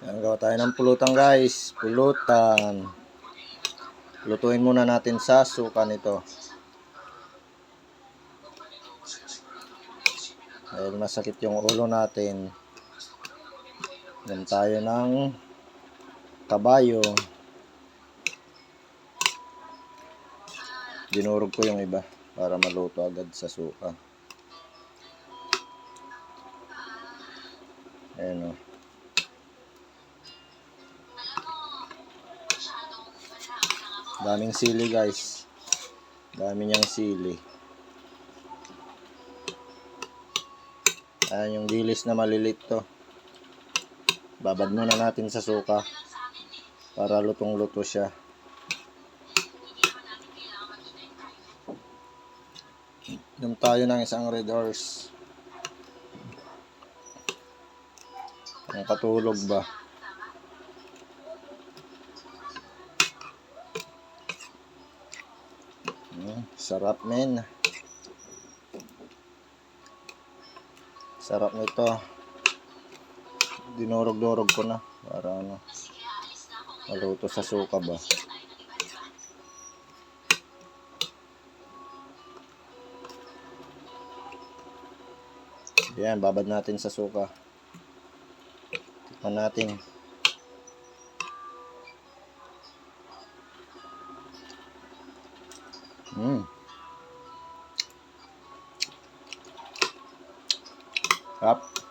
Yan, gawa tayo ng pulutan guys. Pulutan. Lutuin muna natin sa suka nito. Dahil masakit yung ulo natin. Yan tayo ng kabayo. Dinurog ko yung iba para maluto agad sa suka. Ayan o. Daming sili guys. Dami niyang sili. Ayan yung dilis na malilit to. Babad muna natin sa suka para lutong-luto siya. Inom tayo ng isang Red Horse. Ang katulog ba? Sarap men. Sarap nito. Dinurog-durog ko na para ano, maluto sa suka ba. Yan, babad natin sa suka. Tikman natin. Sarap.